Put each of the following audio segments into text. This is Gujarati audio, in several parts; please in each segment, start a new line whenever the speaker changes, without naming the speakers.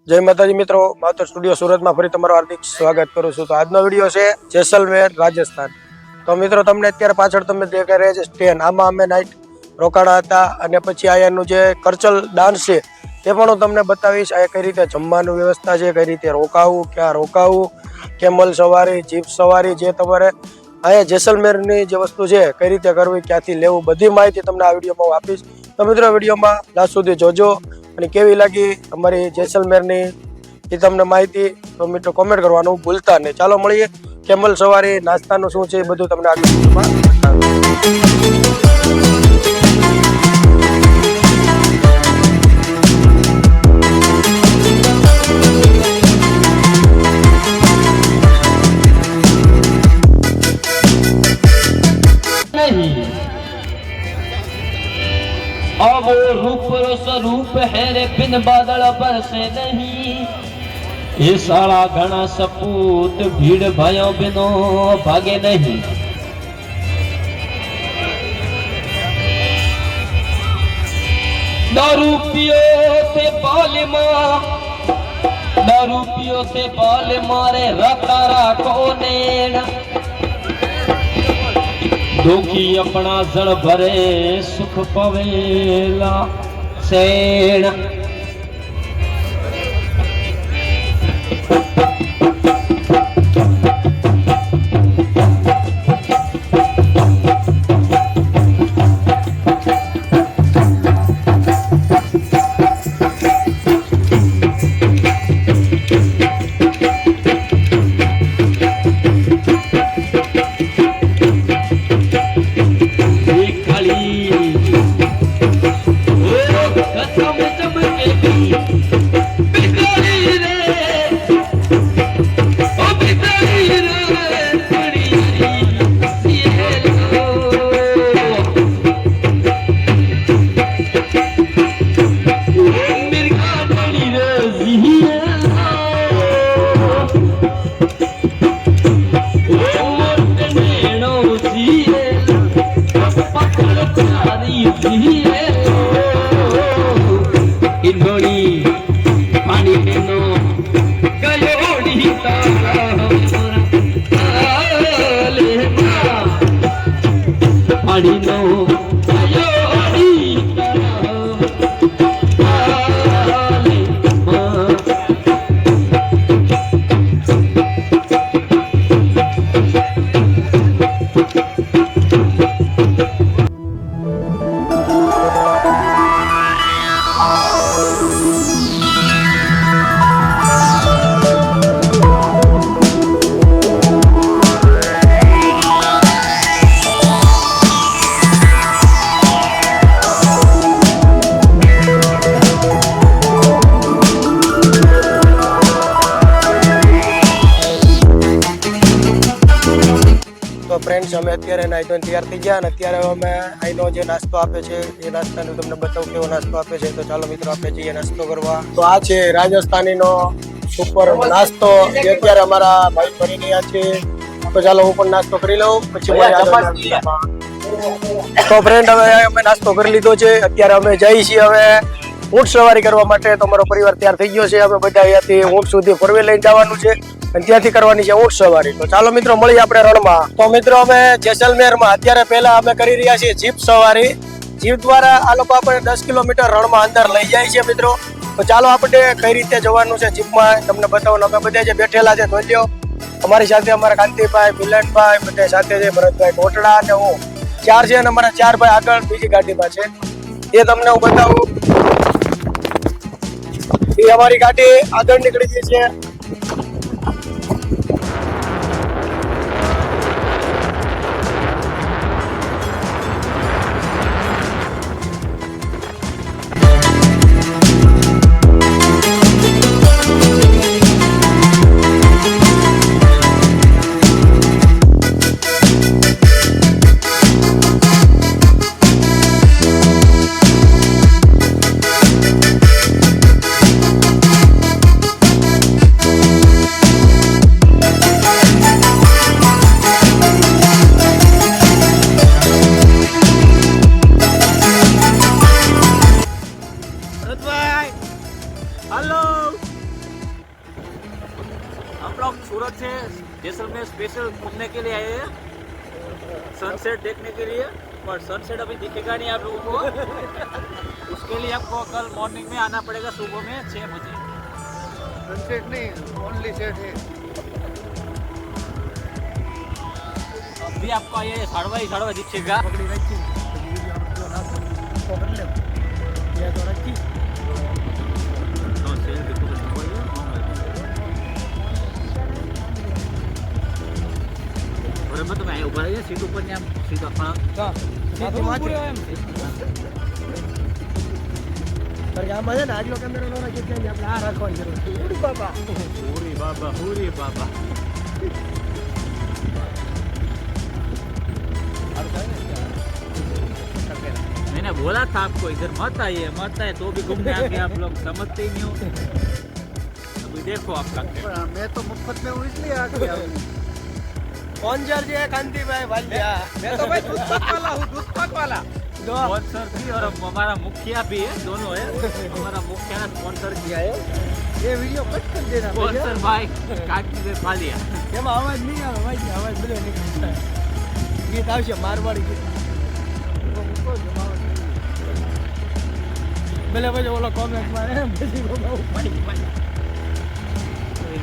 જય માતાજી મિત્રો, માતર સ્ટુડિયો સુરતમાં ફરી તમારું હાર્દિક સ્વાગત કરું છું। તો આજનો વિડીયો છે જેસલમેર રાજસ્થાન। તો મિત્રો તમને અત્યારે પાછળ તમે દેખાઈ રહ્યા છે સ્ટેન્ડ, આમાં અમે નાઇટ રોકાણા હતા અને પછી અહીંયાનું જે કરચલ ડાન્સ છે તે પણ હું તમને બતાવીશ। અહીંયા કઈ રીતે જમવાનું વ્યવસ્થા છે, કઈ રીતે રોકાવું, ક્યાં રોકાવું, કેમલ સવારી, જીપ સવારી, જે તમારે અહીંયા જેસલમેરની જે વસ્તુ છે કઈ રીતે કરવી, ક્યાંથી લેવું, બધી માહિતી તમને આ વિડીયોમાં હું આપીશ। તો મિત્રો વિડીયોમાં લાસ્ટ સુધી જોજો અને કેવી લાગી અમારી જેસલમેરની એ તમને માહિતી તો મિત્રો કોમેન્ટ કરવાનું ભૂલતા નહીં। ચાલો મળીએ, કેમલ સવારી, નાસ્તાનું શું છે એ બધું તમને આગળ વિડીયોમાં
अब वो रूप स्वरूप है रे बिन बादल बरसे नहीं। ये सारा घना सपूत भीड़ भयो बिनो भागे नहीं। दारू पियो ते बाल मारे रता राखो नेण। दुखी अपना जड़ भरे सुख पवेला सेण।
ફ્રેન્ડ્સ અમે અત્યારે નાઈ ધોઈને તૈયાર થઈ ગયા અને અત્યારે અમે અહીંનો જે નાસ્તો આપે છે એ નાસ્તાનું તમને બતાવું કેવો નાસ્તો આપે છે। તો ચાલો મિત્રો આપણે જઈએ નાસ્તો કરવા। તો આ છે રાજસ્થાનીનો સુપર નાસ્તો જે અત્યારે અમારા ભાઈ કરી રહ્યા છે। તો ચાલો હું પણ નાસ્તો કરી લઉં પછી તો ફ્રેન્ડ હવે અમે નાસ્તો કરી લીધો છે। અત્યારે અમે જઈએ છીએ હવે ઊંટ સવારી કરવા માટે। તો અમારો પરિવાર તૈયાર થઈ ગયો છે, અમે બધા અહીંયાથી ઊંટ સુધી ફરવે લઈને જવાનું છે અને ત્યાંથી કરવાની છે ઊંટ સવારી। તો ચાલો મિત્રો મળીએ આપણે રણમાં। તો મિત્રો અમે જેસલમેરમાં અત્યારે પહેલા અમે કરી રહ્યા છીએ જીપ સવારી। જીપ દ્વારા આ લોકો આપણે 10 કિલોમીટર રણમાં અંદર લઈ જાય છે મિત્રો। તો ચાલો આપણે કઈ રીતે જવાનું છે જીપમાં તમને બતાવો। અમે બધા જે બેઠેલા છે જોઈ લો, અમારી સાથે અમારા કાંતિભાઈ, મિલનભાઈ, બધા સાથે છે, ભરતભાઈ કોટડા અને હું, 4 છે અને અમારા 4 ભાઈ આગળ બીજી ગાડીમાં છે, એ તમને હું બતાવું। એ અમારી ગાડી આગળ નીકળી ગઈ છે।
स्पेशल घूमने के लिए आए हैं, सनसेट देखने के लिए, पर सनसेट अभी दिखेगा नहीं आप लोगों को। उसके लिए आपको कल मॉर्निंग में आना पड़ेगा, सुबह में 6 बजे।
सनसेट नहीं, ओनली सेट है।
अभी आपको ये साड़वा ही साड़वा दिखेगा।
પકડી રાખી વિડીયો આપણે જો નાખો તો કરી લે એ તો રાખી
બરાબર, તમે અહીંયા ઉભા રહીએ, સીટ ઉપર ને આમ સીધા
હા સીધું માથે કારણ કે આમાં છે ને આજનો કેમેરો નો રાખી કે આપણે આ રાખવાની જરૂર છે ઉડી બાબા
हुरी बाबा, हुरी बाबा। मैंने बोला था आपको इधर मत आइए, तो भी घूमने आके आप लोग समझते ही नहीं हो। अभी देखो आपका
पर मैं तो मुफ्त में हूँ इसलिए आ गया।
સ્પોન્સર છે કાંતિભાઈ વાલિયા
मैं तो भाई दूध पाक वाला हूँ, दूध पाक वाला।
જો
स्पॉन्सर भी और हमारा मुखिया भी है, दोनों है। हमारा मुखिया ने स्पॉन्सर किया है।
એ વિડીયો કટ કરી દેના
स्पॉन्सर भाई काकी से फालिया।
એમાં અવાજ નહીં આવે ભાઈ અવાજ બધો નીકળે ગીત આવશે મારવાડી ગીત ભલે પછી ઓલો કોમેન્ટ મારે પછી બહુ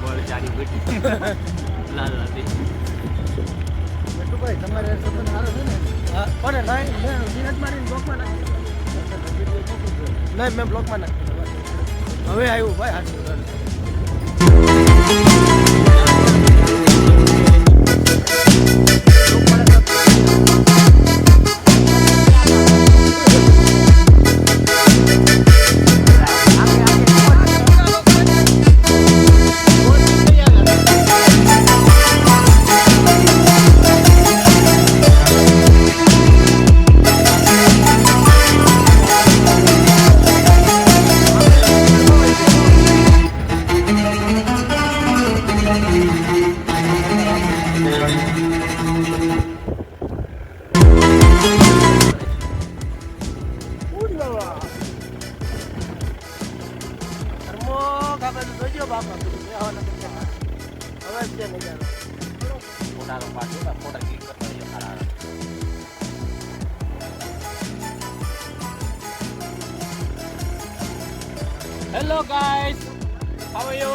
बोल जारी बेटी लाल लाती।
ભાઈ તમારે સંબંધ સારો છે ને?
હા કોને નહીં મેં મિનિટ મારીને બ્લોકમાં નાખી નહીં મેં બ્લોકમાં નાખી હવે આવ્યું ભાઈ હાચું
hello guys, how are you?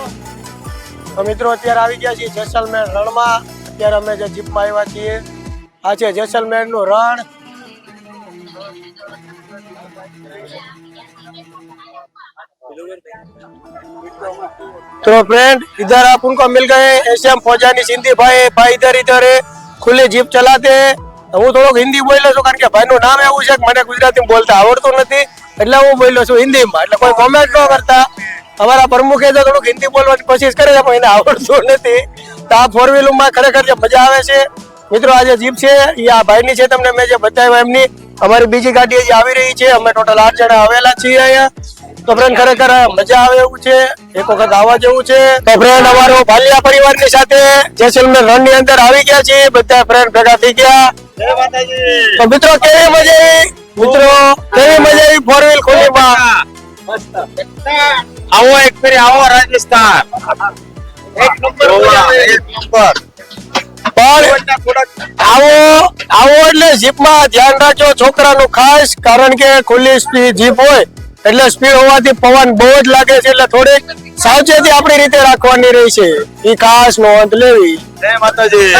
તો મિત્રો અત્યારે આવી ગયા છીએ જેસલમેર રણમાં અત્યારે અમે જે જીપમાં આવ્યા છીએ આ છે જેસલમેરનું રણ तो फ्रेंड इधर आप उनको मिल गए एसएम फौजानी सिंधी भाई इधर है खुली जीप चलाते हैं હું થોડોક હિન્દી બોલ્યો છું કારણ કે ભાઈનું નામ એવું છે કે મને ગુજરાતી બોલતા આવડતું નથી એટલે હું બોલ્યો છું હિન્દીમાં એટલે કોઈ કોમેન્ટ ન કરતા અમારા પ્રમુખે તો થોડુંક હિન્દી બોલવાની કોશિશ કરે છે પણ એને આવડતું નથી તો આ ફોર વ્હીલમાં ખરેખર જે મજા આવે છે મિત્રો આ જે જીપ છે એ આ ભાઈની છે તમને મેં જે બતાવ્યું એમની અમારી બીજી ગાડી હજી આવી રહી છે અમે ટોટલ 8 જણા આવેલા છીએ અહીંયા તો ફ્રેન્ડ ખરેખર મજા આવે એવું છે એક વખત આવવા જેવું છે તો ફ્રેન્ડ અમારો ભાલિયા પરિવારની સાથે જેસલમેર રણની અંદર આવી ગયા છે બધા ફ્રેન્ડ ભેગા થઈ ગયા
જય માતાજી।
તો મિત્રો કેવી મજા આવી ફોર વ્હીલ ખુલ્લીમાં
આવો એક ફેરી આવો રાજસ્થાન એક નંબર
પણ આવો એટલે જીપમાં ધ્યાન રાખજો છોકરાનું ખાસ કારણ કે ખુલ્લી જીપ હોય એટલે સ્પીડ હોવાથી પવન બહુ જ લાગે છે એટલે થોડીક સાવચેતી આપણી રીતે રાખવાની રહી છે એ ખાસ નોંધ લેવી
જય માતાજી।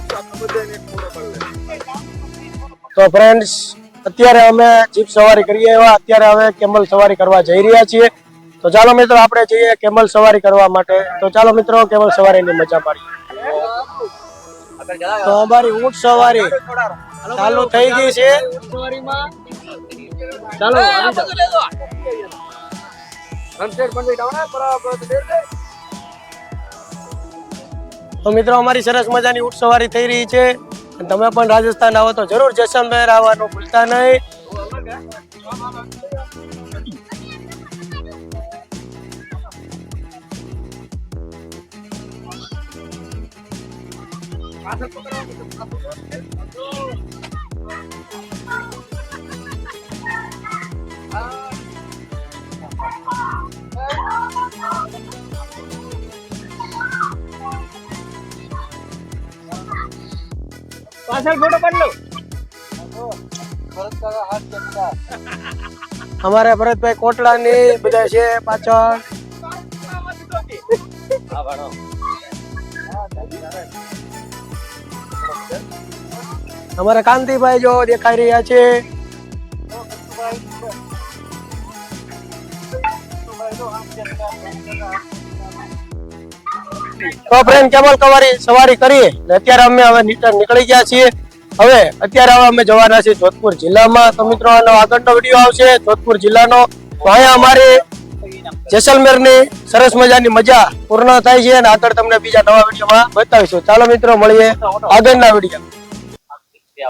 કામ કરતો
ફ્રેન્ડ્સ અત્યારે અમે જીપ સવારી કરીએ એવા અત્યારે અમે કેમલ સવારી કરવા જઈ રહ્યા છીએ. તો ચાલો મિત્રો આપણે જઈએ કેમલ સવારી કરવા માટે. તો ચાલો મિત્રો કેમલ સવારીની મજા માણીએ. તો અમારી ઊંટ સવારી ચાલુ થઈ ગઈ છે. ચાલો તો મિત્રો અમારી સરસ મજાની ઊંટ સવારી થઈ રહી છે. અને તમે પણ રાજસ્થાન આવો તો જરૂર જેસલમેર આવવાનું ભૂલતા નહીં.
પાછળ ફોટો પાડ લો.
અમારે ભરતભાઈ કોટલાની બધા છે પાછળ. અમારા કાંતિભાઈ જો દેખાઈ રહ્યા છે. તો ફ્રેન્ડ કેમલ સવારી કરી અત્યારે અમે હવે નીકળી ગયા છીએ. હવે અત્યારે અમે જવાના છીએ જોધપુર જિલ્લામાં. તો મિત્રો આનો આગળનો વિડીયો આવશે જોધપુર જિલ્લાનો. તો અહીંયા અમારી જેસલમેરની સરસ મજાની મજા પૂર્ણ થાય છે અને આગળ તમને બીજા નવા વિડીયોમાં બતાવીશું. ચાલો મિત્રો મળીએ આગળના વિડીયો.